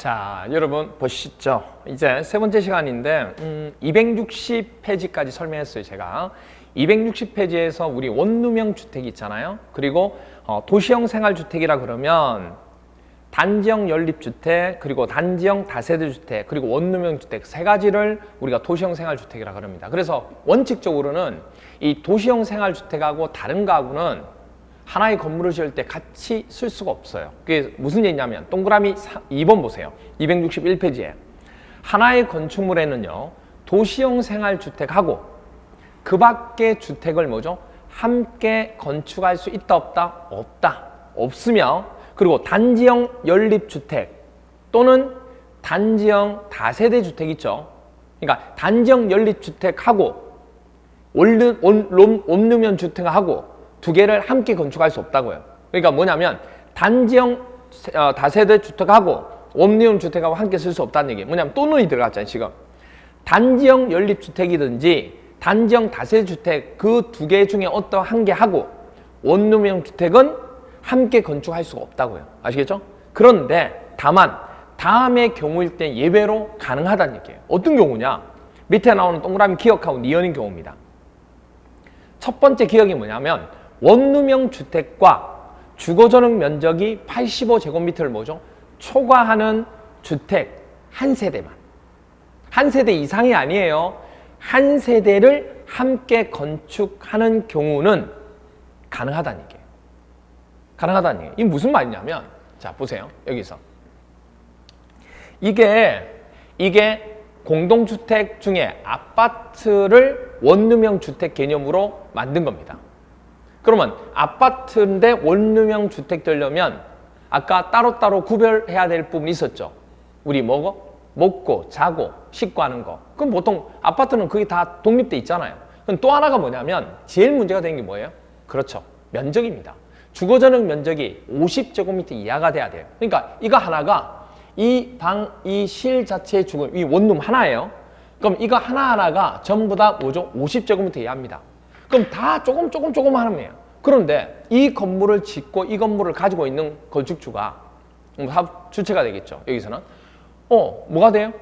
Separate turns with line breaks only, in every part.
자, 여러분 보시죠. 이제 세 번째 시간인데 260페이지까지 설명했어요. 제가 260페이지에서 우리 원룸형 주택이 있잖아요. 그리고 도시형 생활주택이라 그러면 단지형 연립주택, 그리고 단지형 다세대주택, 그리고 원룸형 주택 세 가지를 우리가 도시형 생활주택이라 그럽니다. 그래서 원칙적으로는 이 도시형 생활주택하고 다른 가구는 하나의 건물을 지을 때 같이 쓸 수가 없어요. 그게 무슨 얘기냐면 동그라미 2번 보세요. 261페이지에 하나의 건축물에는요 도시형 생활주택하고 그 밖의 주택을 뭐죠? 함께 건축할 수 있다 없다? 없다. 없으며 그리고 단지형 연립주택 또는 단지형 다세대주택 있죠. 그러니까 단지형 연립주택하고 원룸형 주택하고 두 개를 함께 건축할 수 없다고요. 그러니까 뭐냐면 단지형 다세대 주택하고 원룸형 주택하고 함께 쓸 수 없다는 얘기예요. 뭐냐면 또는이 들어갔잖아요. 지금 단지형 연립주택이든지 단지형 다세대 주택 그 두 개 중에 어떤 한 개 하고 원룸형 주택은 함께 건축할 수가 없다고요. 아시겠죠? 그런데 다만 다음의 경우일 때 예외로 가능하다는 얘기예요. 어떤 경우냐? 밑에 나오는 동그라미 기억하고 니은인 경우입니다. 첫 번째 기억이 뭐냐면 원룸형 주택과 주거전용 면적이 85제곱미터를 뭐죠? 초과하는 주택 한 세대만. 한 세대 이상이 아니에요. 한 세대를 함께 건축하는 경우는 가능하다는 얘기예요. 가능하다는 얘기예요. 이게 무슨 말이냐면 자 보세요. 여기서 이게 공동주택 중에 아파트를 원룸형 주택 개념으로 만든 겁니다. 그러면 아파트인데 원룸형 주택 되려면 아까 따로따로 구별해야 될 부분이 있었죠. 우리 먹고 자고 씻고 하는 거. 그럼 보통 아파트는 그게 다 독립돼 있잖아요. 그럼 또 하나가 뭐냐면 제일 문제가 되는 게 뭐예요? 그렇죠. 면적입니다. 주거전용 면적이 50제곱미터 이하가 돼야 돼요. 그러니까 이거 하나가 이 실 자체의 이 원룸 하나예요. 그럼 이거 하나하나가 전부 다 뭐죠? 50제곱미터 이하입니다. 그럼 다 조금 하는 거예요. 그런데 이 건물을 짓고 이 건물을 가지고 있는 건축주가 사업 주체가 되겠죠. 여기서는 뭐가 돼요?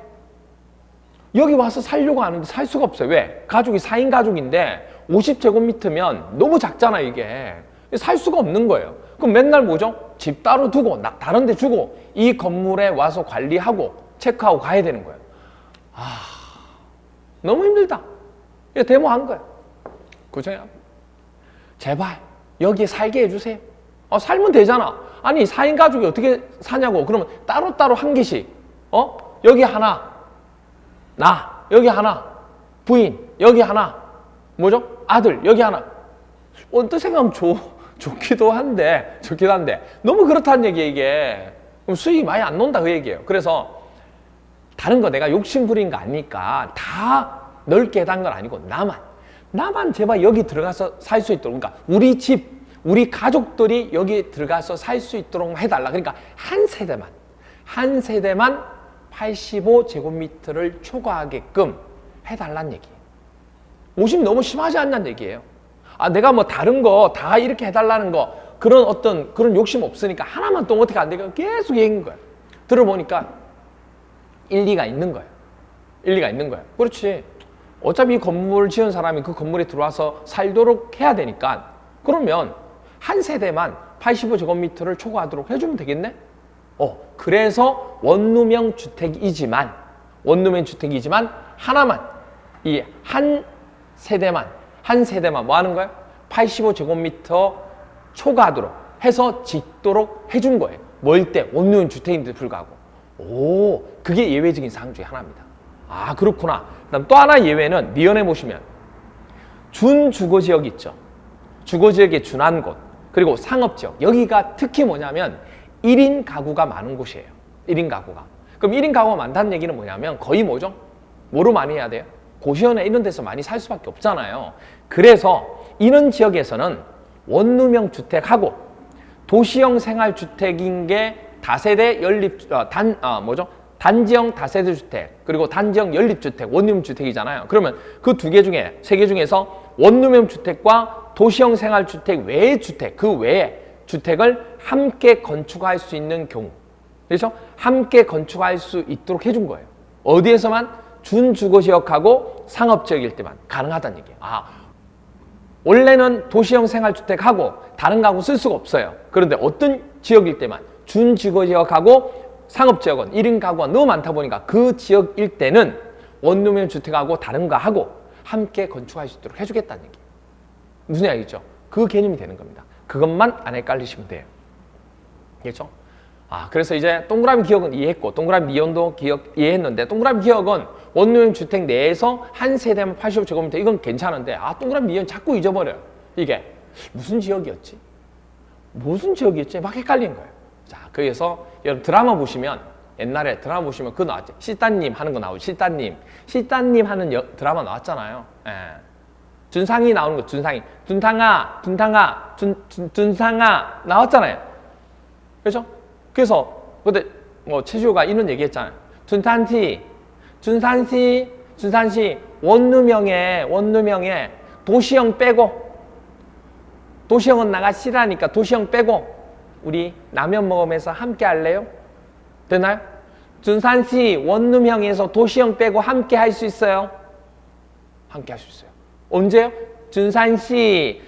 여기 와서 살려고 하는데 살 수가 없어요. 왜? 가족이 4인 가족인데 50제곱미터면 너무 작잖아요. 이게 살 수가 없는 거예요. 그럼 맨날 뭐죠? 집 따로 두고 다른 데 주고 이 건물에 와서 관리하고 체크하고 가야 되는 거예요. 너무 힘들다. 이거 데모한 거예요. 그죠? 제발 여기에 살게 해주세요. 살면 되잖아. 아니 4인 가족이 어떻게 사냐고. 그러면 따로따로 한 개씩 여기 하나 나 여기 하나 부인 여기 하나 뭐죠? 아들 여기 하나. 어떤 생각하면 좋기도 한데 너무 그렇다는 얘기예요. 이게 그럼 수익이 많이 안 논다 그 얘기예요. 그래서 다른 거 내가 욕심 부린 거 아니까 다 넓게 해단 건 아니고 나만 제발 여기 들어가서 살 수 있도록, 그러니까 우리 집, 우리 가족들이 여기 들어가서 살 수 있도록 해달라. 그러니까 한 세대만 85제곱미터를 초과하게끔 해달라는 얘기예요. 50 너무 심하지 않냐는 얘기예요. 내가 뭐 다른 거 다 이렇게 해달라는 거 그런 욕심 없으니까 하나만 또 어떻게 안 되니까 계속 얘기한 거예요. 들어보니까 일리가 있는 거예요. 그렇지. 어차피 이 건물을 지은 사람이 그 건물에 들어와서 살도록 해야 되니까 그러면 한 세대만 85제곱미터를 초과하도록 해주면 되겠네? 그래서 원룸형 주택이지만 하나만 이 한 세대만 뭐 하는 거예요? 85제곱미터 초과하도록 해서 짓도록 해준 거예요. 뭘 때? 원룸형 주택인데도 불구하고. 그게 예외적인 사항 중에 하나입니다. 그렇구나. 그다음 또 하나 예외는 니은에 보시면 준주거지역 있죠. 주거지역에 준한 곳 그리고 상업지역 여기가 특히 뭐냐면 1인 가구가 많은 곳이에요. 1인 가구가. 그럼 1인 가구가 많다는 얘기는 뭐냐면 거의 뭐죠? 뭐로 많이 해야 돼요? 고시원에 이런 데서 많이 살 수밖에 없잖아요. 그래서 이런 지역에서는 원룸형 주택하고 도시형 생활주택인 게 다세대 단지형 다세대 주택 그리고 단지형 연립주택 원룸 주택이잖아요. 그러면 그 세 개 중에서 원룸형 주택과 도시형 생활주택 외의 주택 그 외에 주택을 함께 건축할 수 있는 경우 그렇죠? 함께 건축할 수 있도록 해준 거예요. 어디에서만? 준주거지역하고 상업지역일 때만 가능하다는 얘기예요. 원래는 도시형 생활주택하고 다른 가구 쓸 수가 없어요. 그런데 어떤 지역일 때만 준주거지역하고 상업지역은 1인 가구가 너무 많다 보니까 그 지역일 때는 원룸형 주택하고 다른 거 하고 함께 건축할 수 있도록 해주겠다는 얘기예요. 무슨 이야기죠? 그 개념이 되는 겁니다. 그것만 안 헷갈리시면 돼요. 그렇죠? 그래서 이제 동그라미 기억은 이해했고 동그라미 이혼도 기억 이해했는데 동그라미 기억은 원룸형 주택 내에서 한 세대만 85제곱미터 이건 괜찮은데 동그라미 이혼 자꾸 잊어버려요. 이게 무슨 지역이었지? 무슨 지역이었지? 막 헷갈리는 거예요. 자, 그래서 여러분 드라마 보시면 옛날에 드라마 보시면 그거 나왔죠. 시따님 하는 거 나오죠. 시따님 하는 드라마 나왔잖아요. 예. 준상이 나오는 거 준상이 둔탕아 나왔잖아요. 그렇죠? 그래서 그때 뭐 최주호가 이런 얘기했잖아요. 준산시 원룸형에 도시형 빼고 도시형은 나가 싫으니까 도시형 빼고 우리 라면 먹으면서 함께 할래요? 되나요? 준산시 원룸형에서 도시형 빼고 함께 할 수 있어요? 함께 할 수 있어요. 언제요? 준산시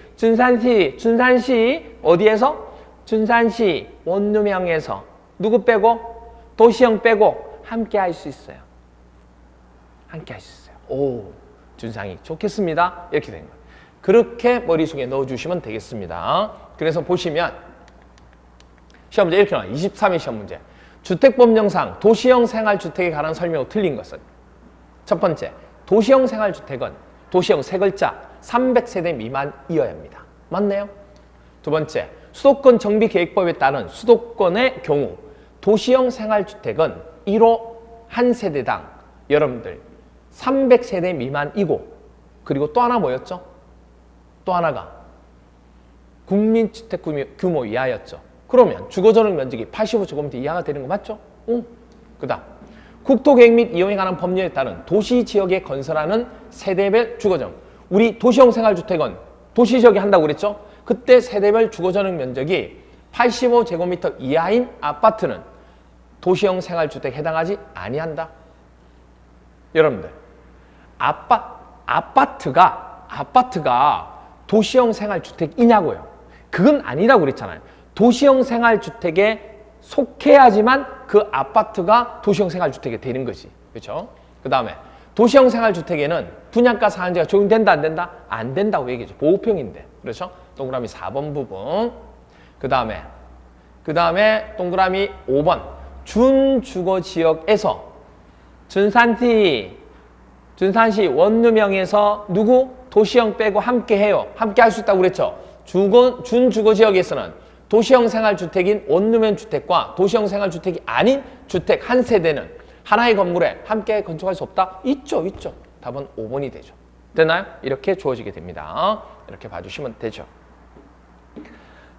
어디에서? 준산시 원룸형에서 누구 빼고? 도시형 빼고 함께 할 수 있어요. 함께 할 수 있어요. 오, 준상이 좋겠습니다. 이렇게 된 거예요. 그렇게 머릿속에 넣어주시면 되겠습니다. 그래서 보시면 시험 문제 이렇게 나와요. 23회 시험 문제. 주택법령상 도시형 생활주택에 관한 설명으로 틀린 것은 첫 번째, 도시형 생활주택은 도시형 세 글자 300세대 미만이어야 합니다. 맞네요. 두 번째, 수도권 정비계획법에 따른 수도권의 경우 도시형 생활주택은 1호 한 세대당 여러분들 300세대 미만이고 그리고 또 하나 뭐였죠? 또 하나가 국민주택 규모 이하였죠. 그러면 주거전용 면적이 85제곱미터 이하가 되는 거 맞죠? 그 다음 국토계획 및 이용에 관한 법률에 따른 도시지역에 건설하는 세대별 주거전용. 우리 도시형 생활주택은 도시지역에 한다고 그랬죠? 그때 세대별 주거전용 면적이 85제곱미터 이하인 아파트는 도시형 생활주택에 해당하지 아니한다. 여러분들 아파트가 도시형 생활주택이냐고요. 그건 아니라고 그랬잖아요. 도시형 생활주택에 속해야지만 그 아파트가 도시형 생활주택이 되는 거지. 그렇죠? 그 다음에 도시형 생활주택에는 분양가 상한제가 적용된다 안 된다? 안 된다고 얘기했죠. 보호평인데. 그렇죠? 동그라미 4번 부분. 그 다음에 동그라미 5번 준주거지역에서 준산시 원룸형에서 누구? 도시형 빼고 함께 해요. 함께 할 수 있다고 그랬죠. 준주거지역에서는 도시형 생활주택인 원룸형 주택과 도시형 생활주택이 아닌 주택 한 세대는 하나의 건물에 함께 건축할 수 없다? 있죠. 답은 5번이 되죠. 되나요? 이렇게 주어지게 됩니다. 이렇게 봐주시면 되죠.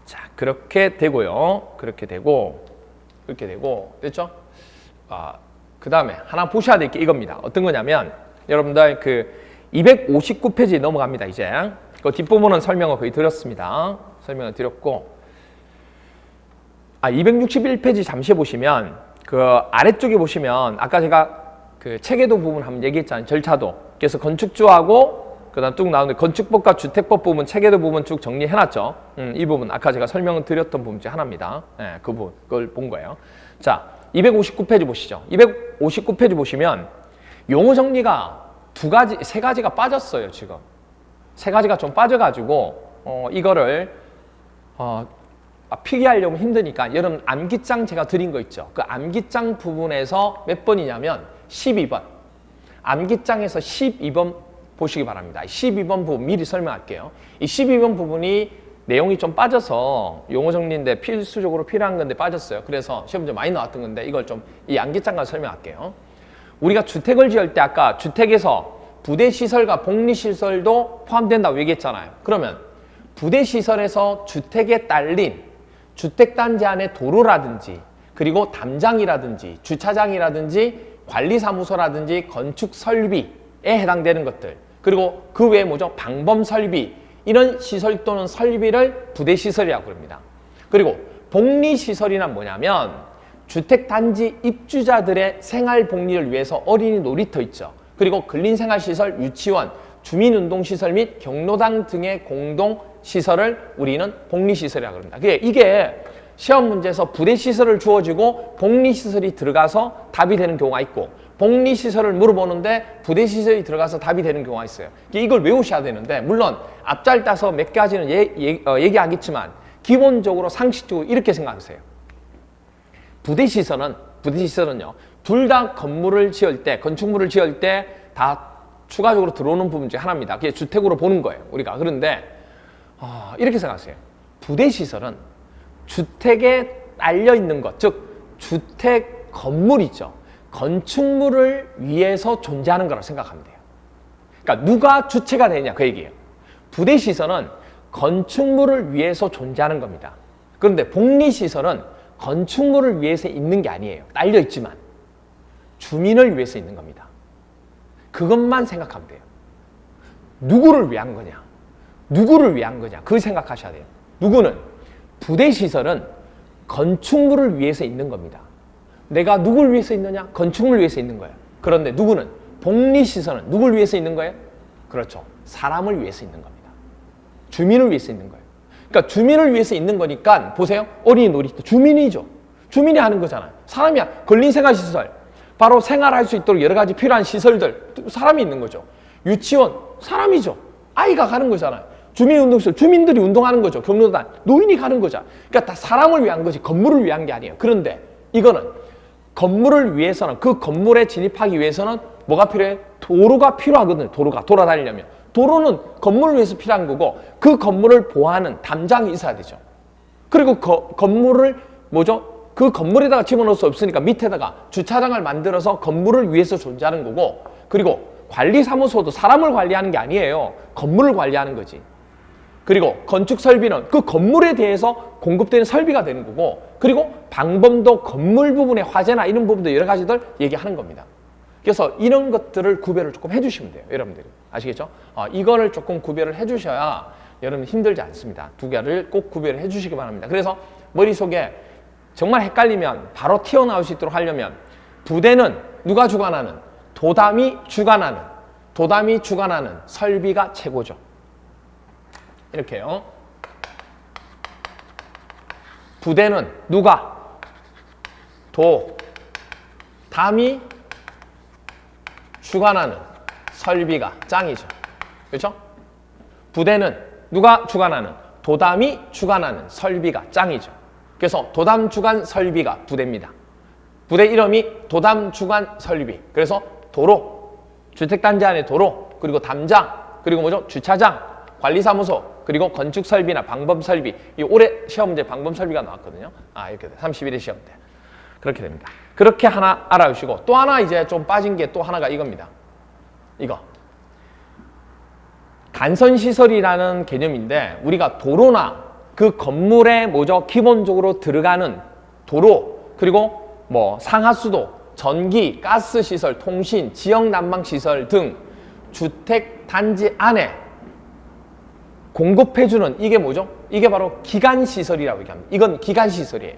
자, 그렇게 되고요. 그렇게 되고, 됐죠? 그 다음에 하나 보셔야 될 게 이겁니다. 어떤 거냐면, 여러분들 259페이지 넘어갑니다, 이제. 그 뒷부분은 설명을 거의 드렸습니다. 설명을 드렸고, 261페이지 잠시 보시면, 그 아래쪽에 보시면, 아까 제가 그 체계도 부분 한번 얘기했잖아요. 절차도. 그래서 건축주하고, 그 다음 쭉 나오는데, 건축법과 주택법 부분, 체계도 부분 쭉 정리해놨죠. 이 부분, 아까 제가 설명을 드렸던 부분 중에 하나입니다. 네, 그 부분, 그걸 본 거예요. 자, 259페이지 보시죠. 259페이지 보시면, 용어 정리가 세 가지가 빠졌어요, 지금. 세 가지가 좀 빠져가지고, 이거를, 필기하려면 힘드니까, 여러분 암기장 제가 드린 거 있죠. 그 암기장 부분에서 몇 번이냐면, 12번. 암기장에서 12번 보시기 바랍니다. 12번 부분 미리 설명할게요. 이 12번 부분이 내용이 좀 빠져서 용어 정리인데 필수적으로 필요한 건데 빠졌어요. 그래서 시험 문제 많이 나왔던 건데 이걸 좀 이 암기장과 설명할게요. 우리가 주택을 지을 때 아까 주택에서 부대시설과 복리시설도 포함된다고 얘기했잖아요. 그러면 부대시설에서 주택에 딸린 주택단지 안에 도로라든지 그리고 담장이라든지 주차장이라든지 관리사무소라든지 건축설비에 해당되는 것들 그리고 그 외에 뭐죠? 방범설비 이런 시설 또는 설비를 부대시설이라고 합니다. 그리고 복리시설이란 뭐냐면 주택단지 입주자들의 생활복리를 위해서 어린이 놀이터 있죠. 그리고 근린생활시설, 유치원, 주민운동시설 및 경로당 등의 공동시설을 우리는 복리시설이라고 합니다. 이게 시험 문제에서 부대시설을 주어지고 복리시설이 들어가서 답이 되는 경우가 있고, 복리시설을 물어보는데 부대시설이 들어가서 답이 되는 경우가 있어요. 이걸 외우셔야 되는데, 물론 앞잘 따서 몇 가지는 얘기하겠지만 기본적으로 상식적으로 이렇게 생각하세요. 부대시설은요, 둘 다 건물을 지을 때, 건축물을 지을 때 다 추가적으로 들어오는 부분 중에 하나입니다. 그게 주택으로 보는 거예요, 우리가. 그런데 이렇게 생각하세요. 부대시설은 주택에 딸려 있는 것, 즉 주택 건물이죠. 건축물을 위해서 존재하는 거라고 생각하면 돼요. 그러니까 누가 주체가 되냐, 그 얘기예요. 부대시설은 건축물을 위해서 존재하는 겁니다. 그런데 복리시설은 건축물을 위해서 있는 게 아니에요. 딸려 있지만 주민을 위해서 있는 겁니다. 그것만 생각하면 돼요. 누구를 위한 거냐? 누구를 위한 거냐? 그걸 생각하셔야 돼요. 누구는? 부대시설은 건축물을 위해서 있는 겁니다. 내가 누굴 위해서 있느냐? 건축물을 위해서 있는 거예요. 그런데 누구는? 복리시설은 누굴 위해서 있는 거예요? 그렇죠. 사람을 위해서 있는 겁니다. 주민을 위해서 있는 거예요. 그러니까 주민을 위해서 있는 거니까 보세요. 어린이 놀이터 주민이죠. 주민이 하는 거잖아요. 사람이야. 근린생활시설. 바로 생활할 수 있도록 여러 가지 필요한 시설들. 사람이 있는 거죠. 유치원. 사람이죠. 아이가 가는 거잖아요. 주민운동시설. 주민들이 운동하는 거죠. 경로당. 노인이 가는 거죠. 그러니까 다 사람을 위한 거지 건물을 위한 게 아니에요. 그런데 이거는 건물을 위해서는, 그 건물에 진입하기 위해서는 뭐가 필요해? 도로가 필요하거든요. 도로가 돌아다니려면. 도로는 건물을 위해서 필요한 거고, 그 건물을 보호하는 담장이 있어야 되죠. 그리고 건물을 그 건물에다가 집어넣을 수 없으니까 밑에다가 주차장을 만들어서 건물을 위해서 존재하는 거고, 그리고 관리사무소도 사람을 관리하는 게 아니에요. 건물을 관리하는 거지. 그리고 건축설비는 그 건물에 대해서 공급되는 설비가 되는 거고, 그리고 방범도 건물 부분의 화재나 이런 부분도 여러 가지들 얘기하는 겁니다. 그래서 이런 것들을 구별을 조금 해주시면 돼요. 여러분들이. 아시겠죠? 이거를 조금 구별을 해주셔야 여러분 힘들지 않습니다. 두 개를 꼭 구별을 해주시기 바랍니다. 그래서 머릿속에 정말 헷갈리면 바로 튀어나올 수 있도록 하려면, 부대는 누가 주관하는? 도담이 주관하는. 도담이 주관하는 설비가 최고죠. 이렇게요. 부대는 누가? 담이 주관하는 설비가 짱이죠. 그렇죠? 부대는 누가 주관하는? 도담이 주관하는 설비가 짱이죠. 그래서 도담 주관 설비가 부대입니다. 부대 이름이 도담 주관 설비. 그래서 도로, 주택단지 안에 도로, 그리고 담장, 그리고 뭐죠? 주차장, 관리사무소, 그리고 건축설비나 방범설비. 이 올해 시험 문제 방범설비가 나왔거든요. 이렇게 돼. 31회 시험 때. 그렇게 됩니다. 그렇게 하나 알아주시고, 또 하나 이제 좀 빠진 게 또 하나가 이겁니다. 이거. 간선시설이라는 개념인데, 우리가 도로나 그 건물에 뭐죠? 기본적으로 들어가는 도로, 그리고 뭐 상하수도, 전기, 가스시설, 통신, 지역난방시설 등 주택단지 안에 공급해주는 이게 뭐죠? 이게 바로 기간시설이라고 얘기합니다. 이건 기간시설이에요.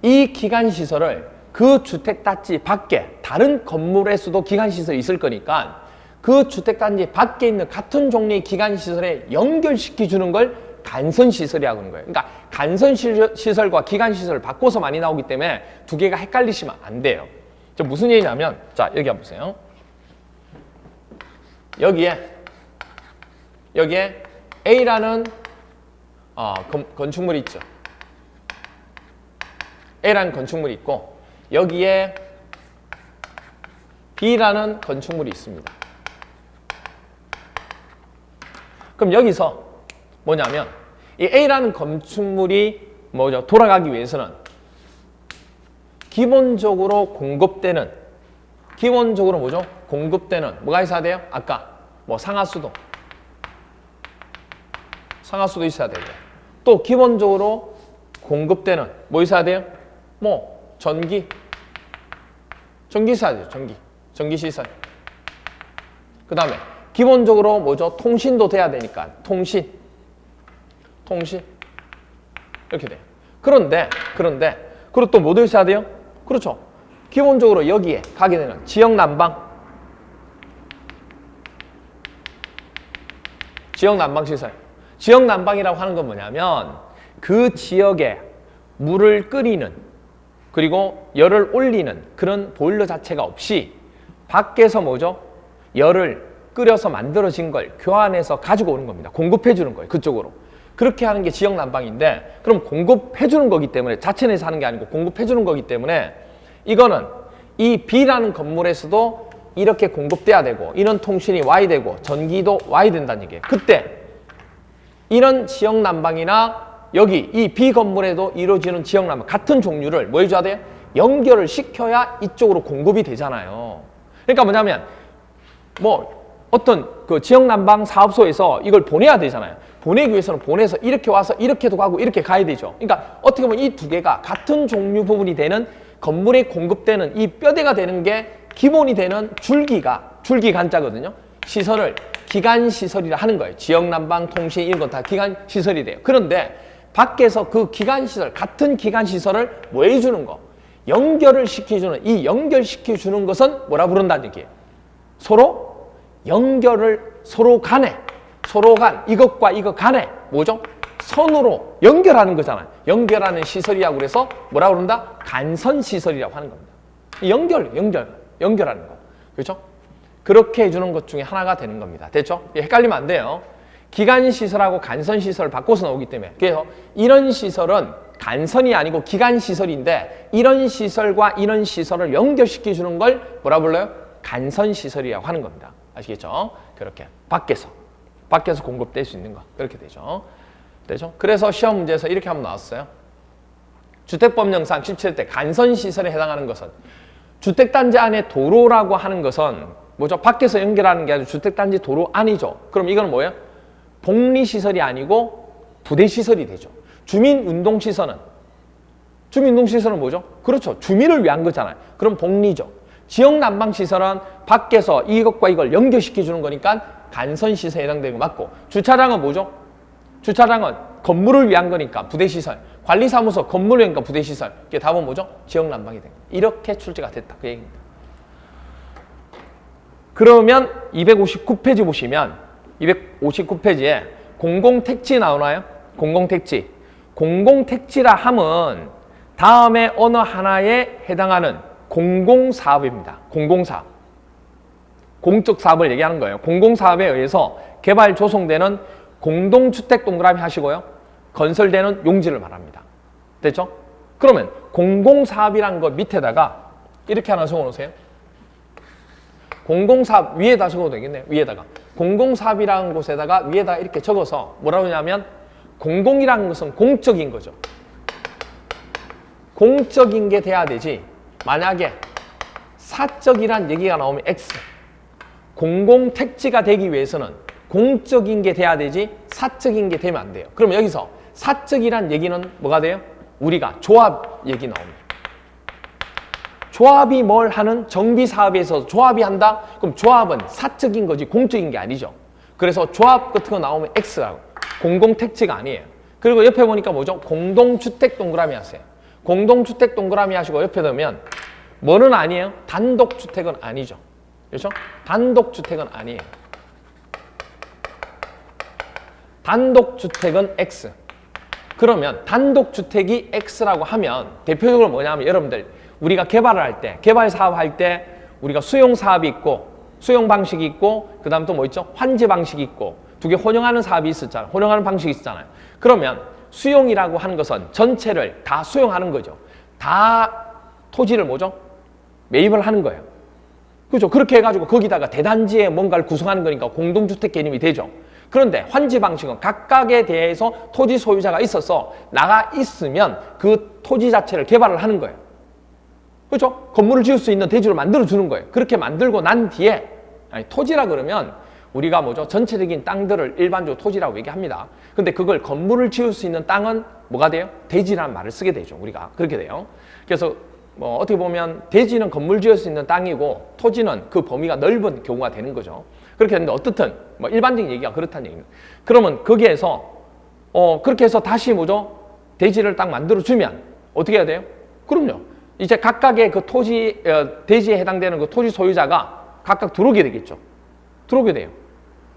이 기간시설을 그 주택단지 밖에 다른 건물에서도 기간시설이 있을 거니까 그 주택단지 밖에 있는 같은 종류의 기간시설에 연결시켜주는 걸 간선시설이라고 하는 거예요. 그러니까 간선시설과 기간시설을 바꿔서 많이 나오기 때문에 두 개가 헷갈리시면 안 돼요. 무슨 얘기냐면, 자, 여기 한번 보세요. 여기에 A라는 건축물이 있죠. A라는 건축물이 있고, 여기에 B라는 건축물이 있습니다. 그럼 여기서 뭐냐면, 이 A라는 건축물이 뭐죠? 돌아가기 위해서는 기본적으로 뭐죠? 공급되는 뭐가 있어야 돼요? 아까 뭐 상하수도 있어야 되고, 또 기본적으로 공급되는 뭐 있어야 돼요? 뭐 전기 있어야 돼요. 전기 시설. 그 다음에 기본적으로 뭐죠? 통신도 돼야 되니까 통신 이렇게 돼요. 그런데 그리고 또 뭐도 있어야 돼요? 그렇죠. 기본적으로 여기에 가게 되는 지역 난방, 지역 난방 시설. 지역 난방이라고 하는 건 뭐냐면 그 지역에 물을 끓이는 그리고 열을 올리는 그런 보일러 자체가 없이 밖에서 뭐죠? 열을 끓여서 만들어진 걸 교환해서 가지고 오는 겁니다. 공급해 주는 거예요. 그쪽으로. 그렇게 하는 게 지역 난방인데 그럼 공급해 주는 거기 때문에 자체 내서 하는 게 아니고 공급해 주는 거기 때문에 이거는 이 B라는 건물에서도 이렇게 공급돼야 되고 이런 통신이 와야 되고 전기도 와야 된다는 얘기예요. 그때 이런 지역 난방이나 여기 이 B 건물에도 이루어지는 지역 난방 같은 종류를 뭐 해줘야 돼요? 연결을 시켜야 이쪽으로 공급이 되잖아요. 그러니까 뭐냐면 뭐 어떤 그 지역 난방 사업소에서 이걸 보내야 되잖아요. 보내기 위해서는 보내서 이렇게 와서 이렇게도 가고 이렇게 가야 되죠. 그러니까 어떻게 보면 이 두 개가 같은 종류 부분이 되는 건물에 공급되는 이 뼈대가 되는 게 기본이 되는 줄기간자거든요. 시설을 기간시설이라 하는 거예요. 지역 난방, 통신 이런 건 다 기간시설이 돼요. 그런데 밖에서 그 기간시설, 같은 기간시설을 뭐 해주는 거? 연결을 시켜주는, 이 연결시켜주는 것은 뭐라 부른다는 얘기예요? 서로 연결을 서로 간 이것과 이것 간에 뭐죠? 선으로 연결하는 거잖아요. 연결하는 시설이라고 그래서 뭐라 그런다? 간선시설이라고 하는 겁니다. 연결하는 거. 그렇죠? 그렇게 해주는 것 중에 하나가 되는 겁니다. 됐죠? 헷갈리면 안 돼요. 기간시설하고 간선시설을 바꿔서 나오기 때문에 그래서 이런 시설은 간선이 아니고 기간시설인데 이런 시설과 이런 시설을 연결시켜주는 걸 뭐라 불러요? 간선시설이라고 하는 겁니다. 아시겠죠? 그렇게 밖에서 공급될 수 있는 거 그렇게 되죠. 그래서 시험 문제에서 이렇게 한번 나왔어요. 주택법령상 17대 간선시설에 해당하는 것은 주택단지 안에 도로라고 하는 것은 뭐죠? 밖에서 연결하는 게 아니라 주택단지 도로 안이죠. 그럼 이건 뭐예요? 복리시설이 아니고 부대시설이 되죠. 주민운동시설은 뭐죠? 그렇죠. 주민을 위한 거잖아요. 그럼 복리죠. 지역난방시설은 밖에서 이것과 이걸 연결시켜주는 거니까 간선시설에 해당되는 거 맞고 주차장은 뭐죠? 주차장은 건물을 위한 거니까 부대시설, 관리사무소 건물을 위한 거니까 부대시설. 이게 답은 뭐죠? 지역난방이 된 거. 이렇게 출제가 됐다. 그 얘기입니다. 그러면 259페이지 보시면 259페이지에 공공택지 나오나요? 공공택지. 공공택지라 함은 다음에 어느 하나에 해당하는 공공사업입니다. 공공사업. 공적 사업을 얘기하는 거예요. 공공사업에 의해서 개발 조성되는 공동주택 동그라미 하시고요. 건설되는 용지를 말합니다. 됐죠? 그러면 공공사업이라는 것 밑에다가 이렇게 하나 적어놓으세요. 공공사업 위에다 적어도 되겠네요. 위에다가. 공공사업이라는 곳에다가 위에다 이렇게 적어서 뭐라고 하냐면 공공이라는 것은 공적인 거죠. 공적인 게 돼야 되지. 만약에 사적이란 얘기가 나오면 X. 공공택지가 되기 위해서는 공적인 게 돼야 되지 사적인 게 되면 안 돼요. 그럼 여기서 사적이란 얘기는 뭐가 돼요? 우리가 조합 얘기 나옵니다. 조합이 뭘 하는 정비사업에서 조합이 한다? 그럼 조합은 사적인 거지 공적인 게 아니죠. 그래서 조합 같은 거 나오면 X라고. 공공택지가 아니에요. 그리고 옆에 보니까 뭐죠? 공동주택 동그라미 하세요. 공동주택 동그라미 하시고 옆에 넣으면 뭐는 아니에요? 단독주택은 아니죠. 그렇죠? 단독주택은 아니에요. 단독주택은 X. 그러면 단독주택이 X라고 하면 대표적으로 뭐냐면 여러분들 우리가 개발을 할 때, 개발 사업 할 때 우리가 수용 사업이 있고 수용 방식이 있고 그 다음 또 뭐 있죠? 환지 방식이 있고 두 개 혼용하는 사업이 있었잖아요. 혼용하는 방식이 있었잖아요. 그러면 수용이라고 하는 것은 전체를 다 수용하는 거죠. 다 토지를 뭐죠? 매입을 하는 거예요. 그렇죠? 그렇게 해가지고 거기다가 대단지에 뭔가를 구성하는 거니까 공동주택 개념이 되죠. 그런데 환지 방식은 각각에 대해서 토지 소유자가 있어서 나가 있으면 그 토지 자체를 개발을 하는 거예요. 그렇죠? 건물을 지을 수 있는 대지로 만들어 주는 거예요. 그렇게 만들고 난 뒤에 토지라 그러면 우리가 뭐죠? 전체적인 땅들을 일반적으로 토지라고 얘기합니다. 근데 그걸 건물을 지을 수 있는 땅은 뭐가 돼요? 대지라는 말을 쓰게 되죠. 우리가 그렇게 돼요. 그래서 뭐 어떻게 보면 대지는 건물 지을 수 있는 땅이고 토지는 그 범위가 넓은 경우가 되는 거죠. 그렇게 했는데 어떻든 뭐 일반적인 얘기가 그렇다는 얘기입니다. 그러면 거기에서 그렇게 해서 다시 뭐죠? 대지를 딱 만들어 주면 어떻게 해야 돼요? 그럼요. 이제 각각의 그 토지, 대지에 해당되는 그 토지 소유자가 각각 들어오게 되겠죠. 들어오게 돼요.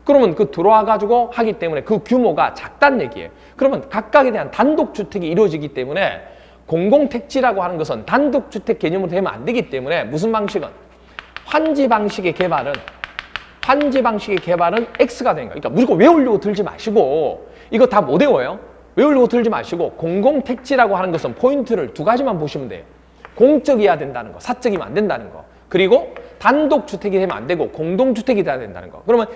그러면 그 들어와가지고 하기 때문에 그 규모가 작다는 얘기예요. 그러면 각각에 대한 단독주택이 이루어지기 때문에 공공택지라고 하는 것은 단독주택 개념으로 되면 안 되기 때문에 무슨 방식은? 환지 방식의 개발은 X가 되는 거예요. 그러니까 무조건 외우려고 들지 마시고 이거 다 못 외워요. 외우려고 들지 마시고 공공택지라고 하는 것은 포인트를 두 가지만 보시면 돼요. 공적이어야 된다는 거, 사적이면 안 된다는 거. 그리고 단독주택이 되면 안 되고 공동주택이 돼야 된다는 거. 그러면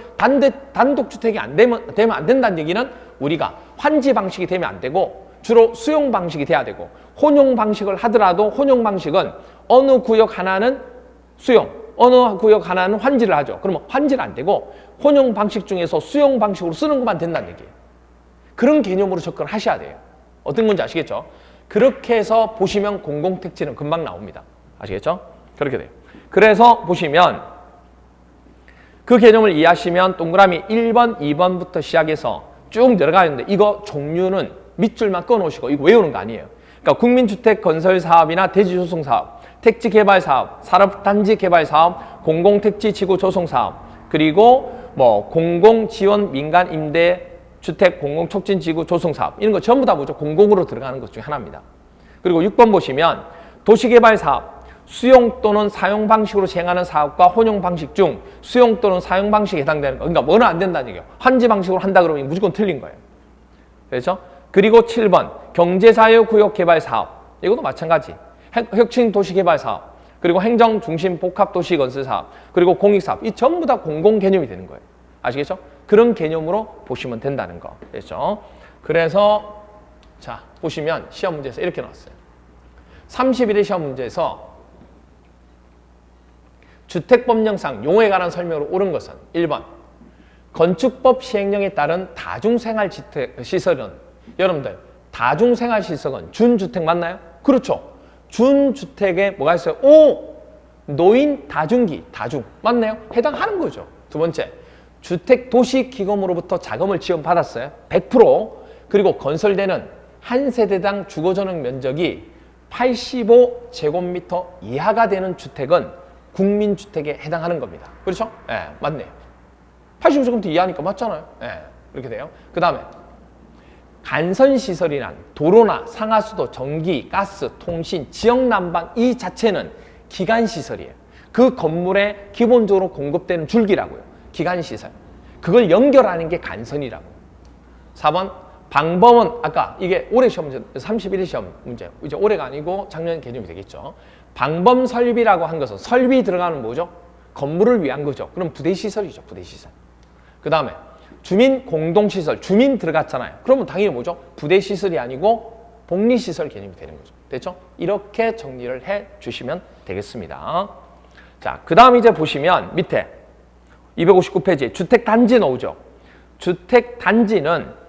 단독주택이 되면 안 된다는 얘기는 우리가 환지 방식이 되면 안 되고 주로 수용 방식이 돼야 되고 혼용 방식을 하더라도 혼용 방식은 어느 구역 하나는 수용, 어느 구역 하나는 환지를 하죠. 그러면 환지는 안 되고 혼용 방식 중에서 수용 방식으로 쓰는 것만 된다는 얘기예요. 그런 개념으로 접근을 하셔야 돼요. 어떤 건지 아시겠죠? 그렇게 해서 보시면 공공택지는 금방 나옵니다. 아시겠죠? 그렇게 돼요. 그래서 보시면 그 개념을 이해하시면 동그라미 1번, 2번부터 시작해서 쭉 내려가는데 이거 종류는 밑줄만 꺼놓으시고 이거 외우는 거 아니에요. 그러니까 국민주택 건설 사업이나 대지 조성 사업, 택지 개발 사업, 산업단지 개발 사업, 공공택지 지구 조성 사업, 그리고 뭐 공공 지원 민간 임대 주택 공공 촉진 지구 조성 사업 이런 거 전부 다 뭐죠? 공공으로 들어가는 것 중에 하나입니다. 그리고 6번 보시면 도시개발 사업, 수용 또는 사용 방식으로 시행하는 사업과 혼용 방식 중 수용 또는 사용 방식에 해당되는 거. 그러니까 뭐는 안 된다는 얘기예요. 환지 방식으로 한다 그러면 무조건 틀린 거예요. 그렇죠? 그리고 7번 경제자유구역 개발 사업. 이것도 마찬가지. 혁신 도시개발 사업. 그리고 행정중심 복합도시 건설 사업. 그리고 공익사업. 이 전부 다 공공 개념이 되는 거예요. 아시겠죠? 그런 개념으로 보시면 된다는 거. 됐죠? 그래서 자 보시면 시험 문제에서 이렇게 나왔어요. 31회 시험 문제에서 주택법령상 용어에 관한 설명으로 옳은 것은 1번 건축법 시행령에 따른 다중생활시설은 여러분들 다중생활시설은 준주택 맞나요? 그렇죠. 준주택에 뭐가 있어요? 오! 노인 다중기, 다중 맞나요? 해당하는 거죠. 두 번째 주택도시기금으로부터 자금을 지원받았어요. 100%. 그리고 건설되는 한 세대당 주거전용 면적이 85제곱미터 이하가 되는 주택은 국민주택에 해당하는 겁니다. 그렇죠? 예, 네, 맞네요. 85제곱미터 이하니까 맞잖아요. 예, 네, 이렇게 돼요. 그 다음에 간선시설이란 도로나 상하수도, 전기, 가스, 통신, 지역난방 이 자체는 기간시설이에요. 그 건물에 기본적으로 공급되는 줄기라고요. 기간시설. 그걸 연결하는 게 간선이라고. 4번 방범은 아까 이게 올해 시험 문제 31회 시험 문제예요. 이제 올해가 아니고 작년 개념이 되겠죠. 방범 설비라고 한 것은 설비 들어가는 뭐죠? 건물을 위한 거죠. 그럼 부대시설이죠. 부대시설. 그 다음에 주민 공동시설. 주민 들어갔잖아요. 그러면 당연히 뭐죠? 부대시설이 아니고 복리시설 개념이 되는 거죠. 됐죠? 이렇게 정리를 해 주시면 되겠습니다. 자, 그 다음 이제 보시면 밑에 259페이지에 주택단지 나오죠. 주택단지는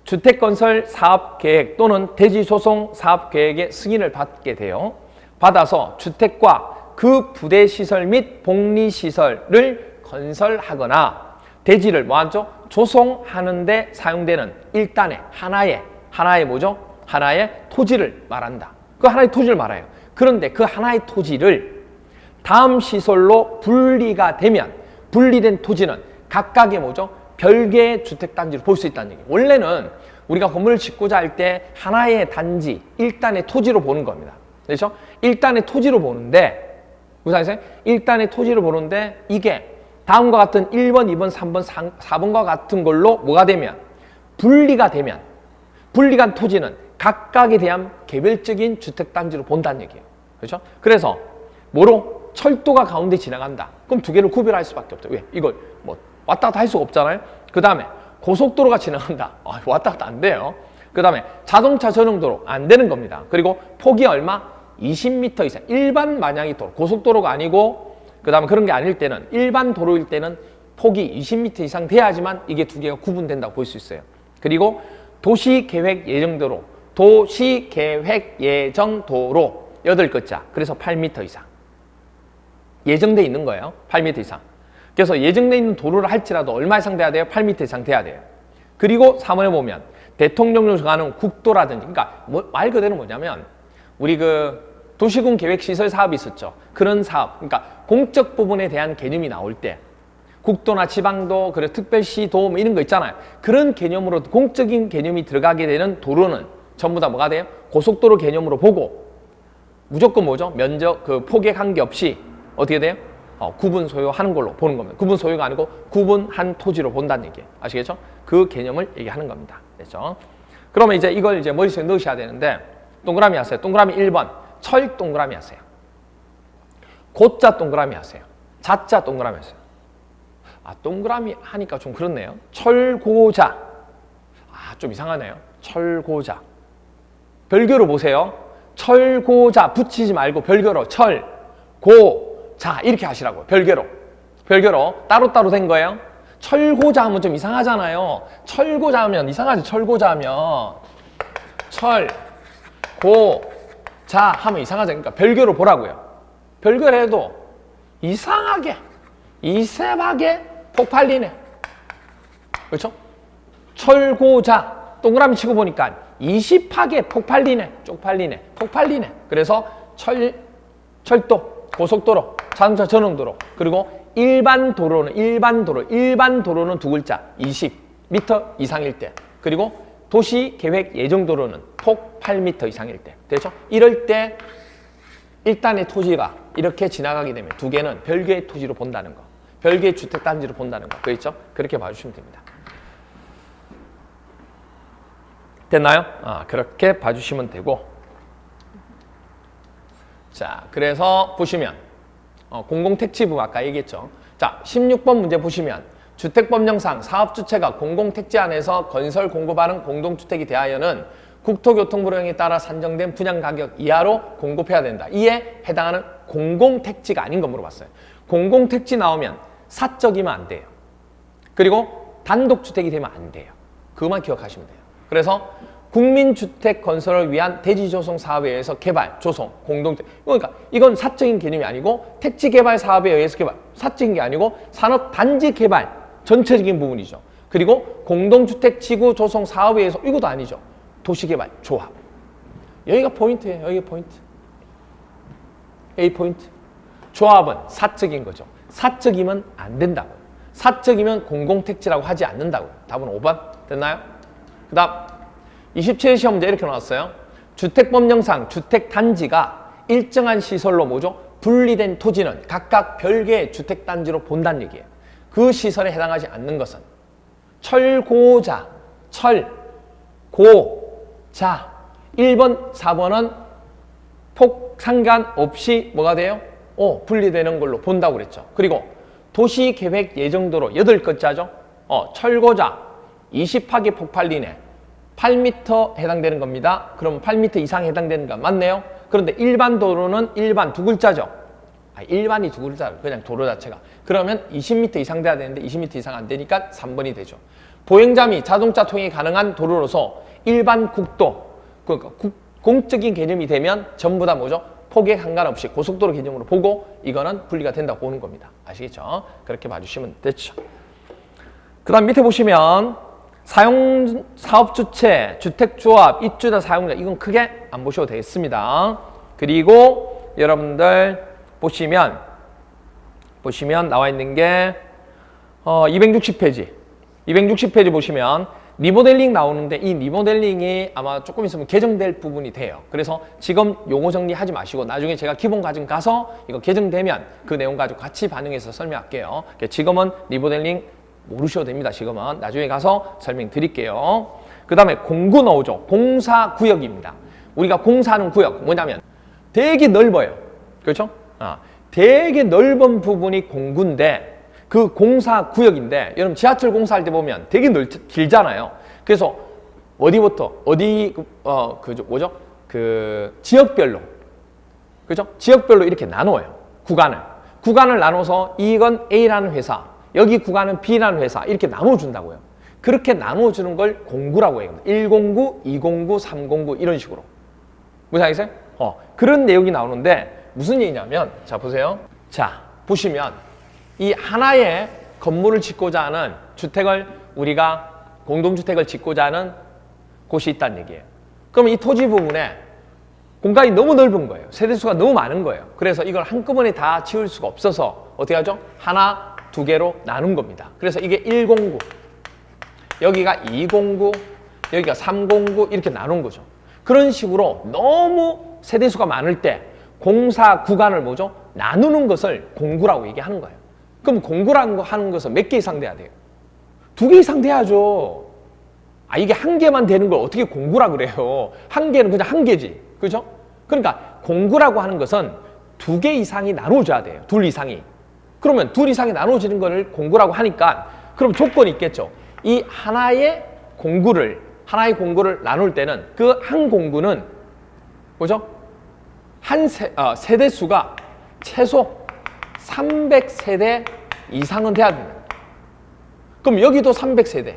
주택건설 사업계획 또는 대지조성 사업계획의 승인을 받게 돼요. 받아서 주택과 그 부대시설 및 복리시설을 건설하거나 대지를 뭐하죠? 조성하는 데 사용되는 일단의 하나의 뭐죠? 하나의 토지를 말한다. 그 하나의 토지를 말해요. 그런데 그 하나의 토지를 다음 시설로 분리가 되면 분리된 토지는 각각의 뭐죠? 별개의 주택단지로 볼 수 있다는 얘기예요. 원래는 우리가 건물을 짓고자 할 때 하나의 단지, 일단의 토지로 보는 겁니다. 그렇죠? 일단의 토지로 보는데 무슨 말이세요? 일단의 토지로 보는데 이게 다음과 같은 1번, 2번, 3번, 4번과 같은 걸로 뭐가 되면 분리가 되면 분리한 토지는 각각에 대한 개별적인 주택단지로 본다는 얘기예요. 그렇죠? 그래서 뭐로? 철도가 가운데 지나간다. 그럼 두 개를 구별할 수밖에 없죠. 왜? 이걸 뭐 왔다 갔다 할 수가 없잖아요. 그 다음에 고속도로가 지나간다. 왔다 갔다 안 돼요. 그 다음에 자동차 전용도로 안 되는 겁니다. 그리고 폭이 얼마? 20m 이상. 일반 만약이 도로, 고속도로가 아니고 그 다음에 그런 게 아닐 때는 일반 도로일 때는 폭이 20m 이상 돼야지만 이게 두 개가 구분된다고 볼 수 있어요. 그리고 도시계획 예정도로, 도시계획 예정도로 8글자. 그래서 8m 이상. 예정돼 있는 거예요. 8m 이상. 그래서 예정돼 있는 도로를 할지라도 얼마 이상 돼야 돼요? 8m 이상 돼야 돼요. 그리고 3번에 보면 대통령령을 정하는 국도라든지, 그러니까 말 그대로 뭐냐면 우리 그 도시군 계획시설 사업이 있었죠. 그런 사업, 그러니까 공적 부분에 대한 개념이 나올 때 국도나 지방도, 그리고 특별시도 뭐 이런 거 있잖아요. 그런 개념으로 공적인 개념이 들어가게 되는 도로는 전부 다 뭐가 돼요? 고속도로 개념으로 보고 무조건 뭐죠? 면적, 폭에 관계없이 어떻게 돼요? 구분 소유하는 걸로 보는 겁니다. 구분 소유가 아니고 구분한 토지로 본다는 얘기예요. 아시겠죠? 그 개념을 얘기하는 겁니다. 됐죠? 그러면 이제 이걸 이제 머릿속에 넣으셔야 되는데 동그라미 하세요. 동그라미 1번. 철 동그라미 하세요. 고자 동그라미 하세요. 자자 동그라미 하세요. 동그라미 하니까 좀 그렇네요. 철고자. 좀 이상하네요. 철고자. 별개로 보세요. 철고자 붙이지 말고 별개로 철, 고, 자 이렇게 하시라고요. 별개로. 별개로. 따로따로 된 거예요. 철고자 하면 좀 이상하잖아요. 철고자 하면 이상하죠. 철고자 하면 철, 고, 자 하면 이상하죠. 그러니까 별개로 보라고요. 별개로 해도 이상하게, 이세하게 폭발리네. 그렇죠? 철고자 동그라미 치고 보니까 20하게 폭발리네. 쪽팔리네. 폭발리네. 그래서 철도, 고속도로, 자동차 전용도로, 그리고 일반 도로는 두 글자 20m 이상일 때, 그리고 도시계획 예정도로는 폭 8m 이상일 때. 되죠? 이럴 때 일단의 토지가 이렇게 지나가게 되면 두 개는 별개의 토지로 본다는 거. 별개의 주택단지로 본다는 거. 그렇죠? 그렇게 봐주시면 됩니다. 됐나요? 그렇게 봐주시면 되고. 자, 그래서 보시면 공공택지부 아까 얘기했죠. 자, 16번 문제 보시면 주택법령상 사업주체가 공공택지 안에서 건설 공급하는 공동주택이 대하여는 국토교통부령에 따라 산정된 분양가격 이하로 공급해야 된다. 이에 해당하는 공공택지가 아닌 거 물어봤어요. 공공택지 나오면 사적이면 안 돼요. 그리고 단독주택이 되면 안 돼요. 그것만 기억하시면 돼요. 그래서 국민주택 건설을 위한 대지조성 사업에 의해서 개발, 조성, 공동택. 그러니까 이건 사적인 개념이 아니고 택지개발 사업에 의해서 개발, 사적인 게 아니고 산업단지 개발, 전체적인 부분이죠. 그리고 공동주택 지구 조성 사업에 의해서 이것도 아니죠. 도시개발, 조합. 여기가 포인트예요. 여기가 포인트. A 포인트. 조합은 사적인 거죠. 사적이면 안 된다고요. 사적이면 공공택지라고 하지 않는다고요. 답은 5번. 됐나요? 그 다음 27 시험 문제 이렇게 나왔어요. 주택법령상 주택단지가 일정한 시설로 뭐죠? 분리된 토지는 각각 별개의 주택단지로 본다는 얘기예요. 그 시설에 해당하지 않는 것은 철고자, 철, 고, 자. 1번, 4번은 폭 상관없이 뭐가 돼요? 분리되는 걸로 본다고 그랬죠. 그리고 도시계획 예정도로 8글자죠. 철고자 20하게 폭발리네. 8m 해당되는 겁니다. 그럼 8m 이상 해당되는 거 맞네요. 그런데 일반 도로는 일반 두 글자죠. 일반이 두 글자로 그냥 도로 자체가. 그러면 20m 이상 돼야 되는데 20m 이상 안 되니까 3번이 되죠. 보행자 및 자동차 통행이 가능한 도로로서 일반 국도, 그러니까 공적인 개념이 되면 전부 다 뭐죠? 폭에 상관없이 고속도로 개념으로 보고 이거는 분리가 된다고 보는 겁니다. 아시겠죠? 그렇게 봐주시면 되죠. 그 다음 밑에 보시면 사용 사업주체, 주택조합, 입주자, 사용자 이건 크게 안 보셔도 되겠습니다. 그리고 여러분들 보시면 나와 있는 게 260페이지 260페이지 보시면 리모델링 나오는데 이 리모델링이 아마 조금 있으면 개정될 부분이 돼요. 그래서 지금 용어 정리하지 마시고 나중에 제가 기본 과정 가서 이거 개정되면 그 내용 가지고 같이 반영해서 설명할게요. 지금은 리모델링 모르셔도 됩니다. 지금은 나중에 가서 설명드릴게요. 그 다음에 공구 나오죠. 공사구역입니다. 우리가 공사하는 구역 뭐냐면 되게 넓어요. 그렇죠? 되게 넓은 부분이 공구인데 그 공사구역인데 여러분 지하철 공사할 때 보면 되게 길잖아요. 그래서 어디부터 뭐죠? 그 지역별로 그죠? 지역별로 이렇게 나누어요. 구간을 나눠서 이건 A라는 회사, 여기 구간은 B라는 회사 이렇게 나눠준다고요. 그렇게 나눠주는 걸 공구라고 해요. 1공구, 2공구, 3공구 이런 식으로. 무슨 알겠어요? 그런 내용이 나오는데 무슨 얘기냐면 자 보세요. 자 보시면 이 하나의 건물을 짓고자 하는 주택을 우리가 공동주택을 짓고자 하는 곳이 있다는 얘기예요. 그럼 이 토지 부분에 공간이 너무 넓은 거예요. 세대수가 너무 많은 거예요. 그래서 이걸 한꺼번에 다 지을 수가 없어서 어떻게 하죠? 하나, 두 개로 나눈 겁니다. 그래서 이게 109, 여기가 209, 여기가 309 이렇게 나눈 거죠. 그런 식으로 너무 세대수가 많을 때 공사 구간을 뭐죠? 나누는 것을 공구라고 얘기하는 거예요. 그럼 공구라고 하는 것은 몇 개 이상 돼야 돼요? 2개 이상 돼야죠. 아, 이게 한 개만 되는 걸 어떻게 공구라 그래요? 한 개는 그냥 한 개지. 그죠? 그러니까 공구라고 하는 것은 2개 이상이 나눠져야 돼요. 둘 이상이. 그러면 둘 이상이 나눠지는 걸 공구라고 하니까 그럼 조건이 있겠죠. 이 하나의 공구를 나눌 때는 그 한 공구는 뭐죠? 세대수가 최소 300세대 이상은 돼야 된다. 그럼 여기도 300세대,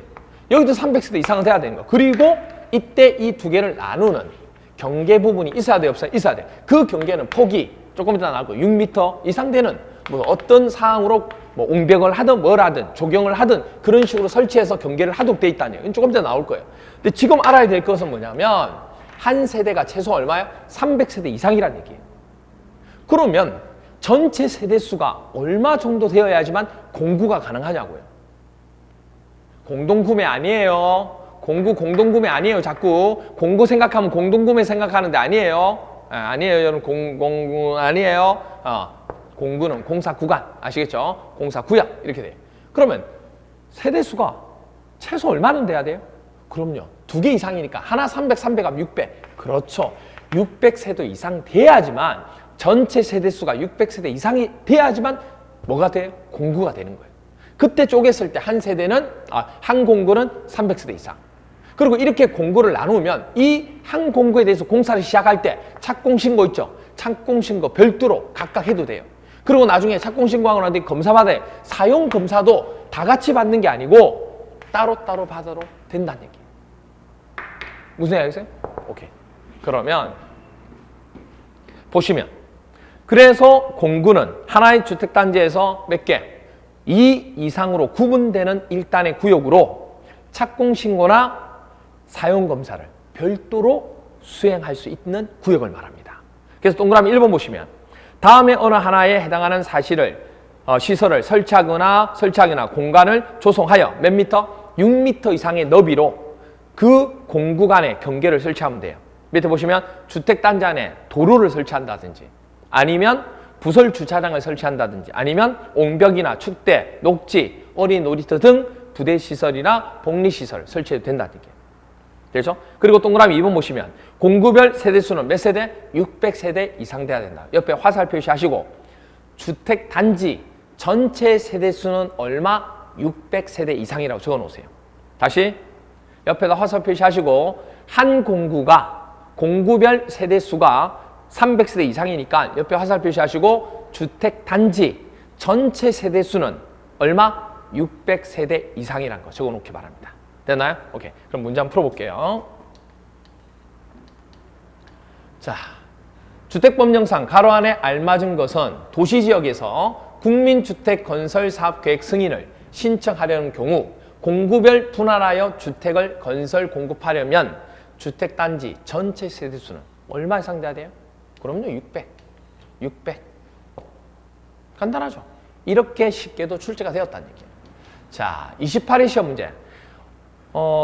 여기도 300세대 이상은 돼야 되는 거. 그리고 이때 이 두 개를 나누는 경계 부분이 있어야 돼요, 없어요? 있어야 돼. 그 경계는 폭이 조금 이따 나올 거예요. 6m 이상 되는 뭐 어떤 사항으로 뭐 옹벽을 하든 뭘 하든 조경을 하든 그런 식으로 설치해서 경계를 하도록 돼 있다는 얘기예요. 조금 이따 나올 거예요. 근데 지금 알아야 될 것은 뭐냐면 한 세대가 최소 얼마예요? 300세대 이상이라는 얘기예요. 그러면 전체 세대수가 얼마 정도 되어야지만 공구가 가능하냐고요. 공동구매 아니에요. 공동구매 아니에요. 자꾸 공구 생각하면 공동구매 생각하는데 아니에요. 아니에요. 여러분 공구 아니에요. 공구는 공사구간 아시겠죠? 공사구역 이렇게 돼요. 그러면 세대수가 최소 얼마는 돼야 돼요? 그럼요. 2개 이상이니까 하나 300, 300하면 600. 그렇죠. 600세대 이상 돼야지만 전체 세대수가 600세대 이상이 돼야지만 뭐가 돼요? 공구가 되는 거예요. 그때 쪼갰을 때 한 공구는 300세대 이상. 그리고 이렇게 공구를 나누면 이 한 공구에 대해서 공사를 시작할 때 착공신고 있죠? 착공신고 별도로 각각 해도 돼요. 그리고 나중에 착공신고하고 난 뒤에 검사받아요. 사용검사도 다 같이 받는 게 아니고 따로따로 받아도 된다는 얘기예요. 무슨 얘기겠어요? 오케이. 그러면 보시면 그래서 공구는 하나의 주택단지에서 몇 개? 2 이상으로 구분되는 일단의 구역으로 착공신고나 사용검사를 별도로 수행할 수 있는 구역을 말합니다. 그래서 동그라미 1번 보시면 다음에 어느 하나에 해당하는 시설을 설치하거나 공간을 조성하여 몇 미터? 6m 이상의 너비로 그 공구간의 경계를 설치하면 돼요. 밑에 보시면 주택단지 안에 도로를 설치한다든지 아니면 부설 주차장을 설치한다든지 아니면 옹벽이나 축대, 녹지, 어린 놀이터 등 부대시설이나 복리시설 설치해도 된다는 얘기예요. 그렇죠? 그리고 동그라미 2번 보시면 공구별 세대수는 몇 세대? 600세대 이상 돼야 된다. 옆에 화살 표시하시고 주택단지 전체 세대수는 얼마? 600세대 이상이라고 적어놓으세요. 다시 옆에다 화살 표시하시고 한 공구별 세대수가 300세대 이상이니까 옆에 화살 표시하시고 주택단지 전체 세대수는 얼마? 600세대 이상이라는 거 적어놓기 바랍니다. 됐나요? 오케이. 그럼 문제 한번 풀어볼게요. 자, 주택법령상 가로 안에 알맞은 것은 도시지역에서 국민주택 건설 사업계획 승인을 신청하려는 경우 공구별 분할하여 주택을 건설 공급하려면 주택단지 전체 세대수는 얼마 이상 돼야 돼요? 그럼요. 600. 간단하죠. 이렇게 쉽게도 출제가 되었다는 얘기예요. 자, 28회 시험 문제.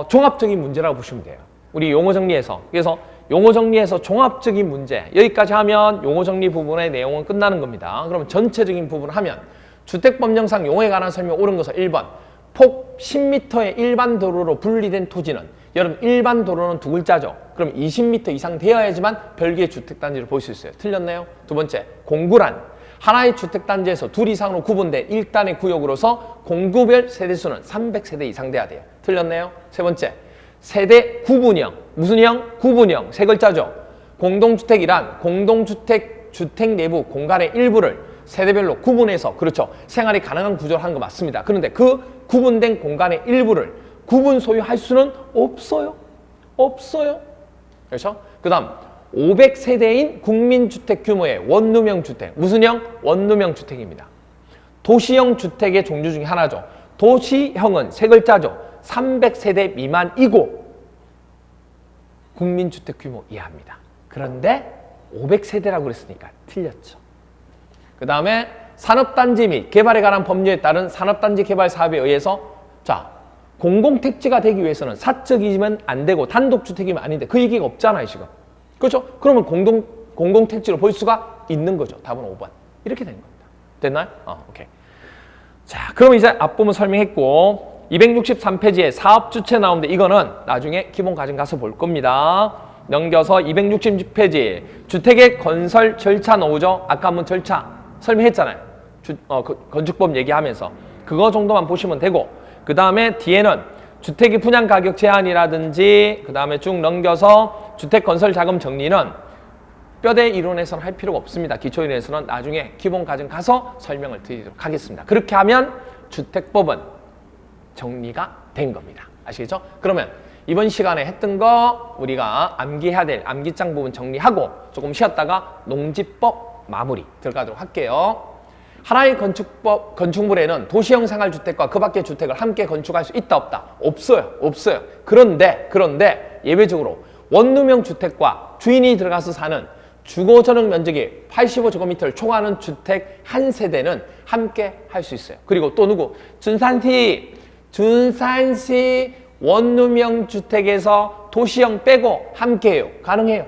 종합적인 문제라고 보시면 돼요. 우리 용어 정리해서. 그래서 용어 정리해서 종합적인 문제. 여기까지 하면 용어 정리 부분의 내용은 끝나는 겁니다. 그러면 전체적인 부분을 하면 주택법령상 용어에 관한 설명 옳은 것은 1번. 폭 10m의 일반 도로로 분리된 토지는 여러분 일반 도로는 두 글자죠. 그럼 20m 이상 되어야지만 별개의 주택단지를 볼 수 있어요. 틀렸나요? 두 번째, 공구란 하나의 주택단지에서 둘 이상으로 구분된 일단의 구역으로서 공구별 세대수는 300세대 이상 돼야 돼요. 틀렸나요? 세 번째, 세대 구분형. 무슨 형? 구분형. 세 글자죠. 공동주택이란 주택 내부 공간의 일부를 세대별로 구분해서 그렇죠. 생활이 가능한 구조를 하는 거 맞습니다. 그런데 그 구분된 공간의 일부를 구분 소유할 수는 없어요. 그렇죠? 그 다음 500세대인 국민주택 규모의 원룸형 주택. 무슨 형? 원룸형 주택입니다. 도시형 주택의 종류 중에 하나죠. 도시형은 세 글자죠. 300세대 미만이고 국민주택 규모 이하입니다. 그런데 500세대라고 그랬으니까 틀렸죠. 그 다음에 산업단지 및 개발에 관한 법률에 따른 산업단지 개발 사업에 의해서 자, 공공택지가 되기 위해서는 사적 이지면 안 되고 단독주택이면 아닌데 그 얘기가 없잖아요, 지금. 그렇죠? 그러면 공공택지로 볼 수가 있는 거죠. 답은 5번. 이렇게 되는 겁니다. 됐나요? 오케이. 자, 그럼 이제 앞부분 설명했고 263페이지에 사업주체 나오는데 이거는 나중에 기본과정 가서 볼 겁니다. 넘겨서 260페이지 주택의 건설 절차 나오죠? 아까 한번 절차 설명했잖아요. 건축법 얘기하면서 그거 정도만 보시면 되고 그 다음에 뒤에는 주택의 분양 가격 제한이라든지 그 다음에 쭉 넘겨서 주택 건설 자금 정리는 뼈대 이론에서는 할 필요가 없습니다. 기초 이론에서는 나중에 기본 과정 가서 설명을 드리도록 하겠습니다. 그렇게 하면 주택법은 정리가 된 겁니다. 아시겠죠? 그러면 이번 시간에 했던 거 우리가 암기해야 될 암기장 부분 정리하고 조금 쉬었다가 농지법 마무리 들어가도록 할게요. 하나의 건축물에는 도시형 생활주택과 그 밖의 주택을 함께 건축할 수 있다 없다? 없어요. 그런데 예외적으로 원룸형 주택과 주인이 들어가서 사는 주거 전용 면적이 85제곱미터를 초과하는 주택 한 세대는 함께 할 수 있어요. 그리고 또 누구? 준산시 원룸형 주택에서 도시형 빼고 함께 해요. 가능해요.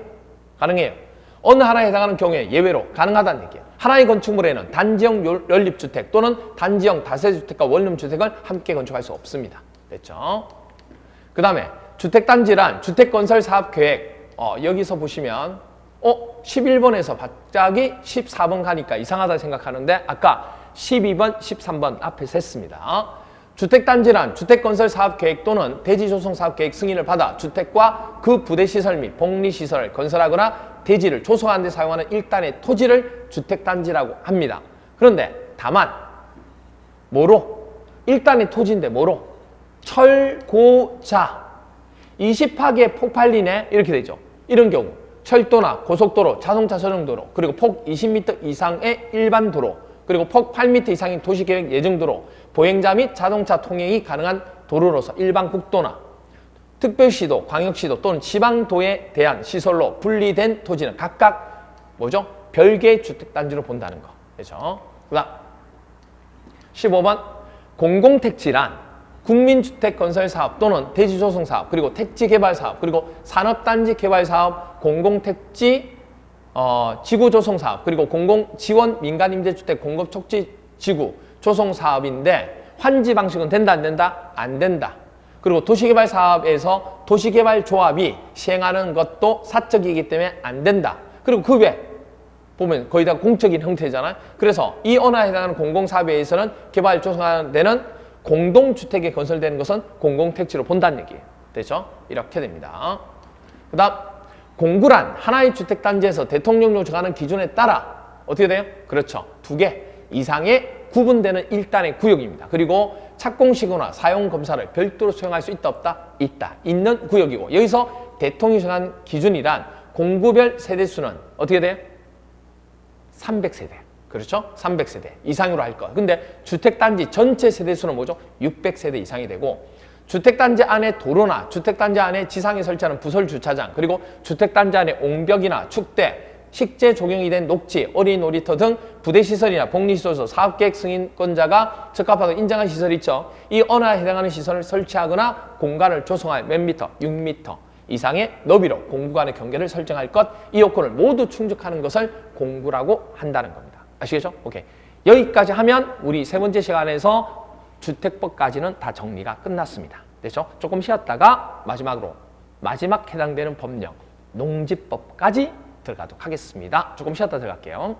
어느 하나에 해당하는 경우에 예외로 가능하다는 얘기예요. 하나의 건축물에는 단지형 연립주택 또는 단지형 다세주택과 원룸주택을 함께 건축할 수 없습니다. 됐죠? 그 다음에 주택단지란 주택건설사업계획 여기서 보시면 11번에서 갑자기 14번 가니까 이상하다 생각하는데 아까 12번, 13번 앞에서 했습니다. 주택단지란 주택건설사업계획 또는 대지조성사업계획 승인을 받아 주택과 그 부대시설 및 복리시설을 건설하거나 대지를 조성하는 데 사용하는 일단의 토지를 주택단지라고 합니다. 그런데 다만 뭐로? 일단의 토지인데 뭐로? 철고자 20하게 폭발리네 이렇게 되죠. 이런 경우 철도나 고속도로, 자동차 전용도로 그리고 폭 20m 이상의 일반 도로 그리고 폭 8m 이상의 도시계획 예정도로 보행자 및 자동차 통행이 가능한 도로로서 일반 국도나 특별시도, 광역시도 또는 지방도에 대한 시설로 분리된 토지는 각각 뭐죠? 별개의 주택단지로 본다는 거. 그렇죠? 그 다음 15번 공공택지란 국민주택건설사업 또는 대지조성사업 그리고 택지개발사업 그리고 산업단지 개발사업 공공택지 지구조성사업 그리고 공공지원 민간임대주택 공급촉진지구 조성사업인데 환지 방식은 된다 안 된다? 안 된다. 그리고 도시개발 사업에서 도시개발 조합이 시행하는 것도 사적이기 때문에 안 된다. 그리고 그 외 보면 거의 다 공적인 형태잖아요. 그래서 이 언어에 해당하는 공공사업에 의해서는 개발 조성하는 데는 공동주택이 건설되는 것은 공공택지로 본다는 얘기예요. 됐죠? 이렇게 됩니다. 그 다음 공구란 하나의 주택단지에서 대통령령 정하는 기준에 따라 어떻게 돼요? 그렇죠. 2개 이상의 구분되는 일단의 구역입니다. 그리고 착공시거나 사용검사를 별도로 수행할 수 있다 없다? 있다. 있는 구역이고 여기서 대통령이 정한 기준이란 공구별 세대수는 어떻게 돼요? 300세대. 그렇죠? 300세대 이상으로 할 것. 근데 주택단지 전체 세대수는 뭐죠? 600세대 이상이 되고 주택단지 안에 도로나 주택단지 안에 지상에 설치하는 부설주차장 그리고 주택단지 안에 옹벽이나 축대 식재 조경이 된 녹지, 어린이 놀이터 등 부대시설이나 복리시설에서 사업계획 승인권자가 적합하다고 인정한 시설이 있죠. 이 언어에 해당하는 시설을 설치하거나 공간을 조성할 몇 미터? 6m 이상의 너비로 공구 간의 경계를 설정할 것, 이 요건을 모두 충족하는 것을 공구라고 한다는 겁니다. 아시겠죠? 오케이. 여기까지 하면 우리 세 번째 시간에서 주택법까지는 다 정리가 끝났습니다. 됐죠? 조금 쉬었다가 마지막 해당되는 법령, 농지법까지 들어가도록 하겠습니다. 조금 쉬었다 들어갈게요.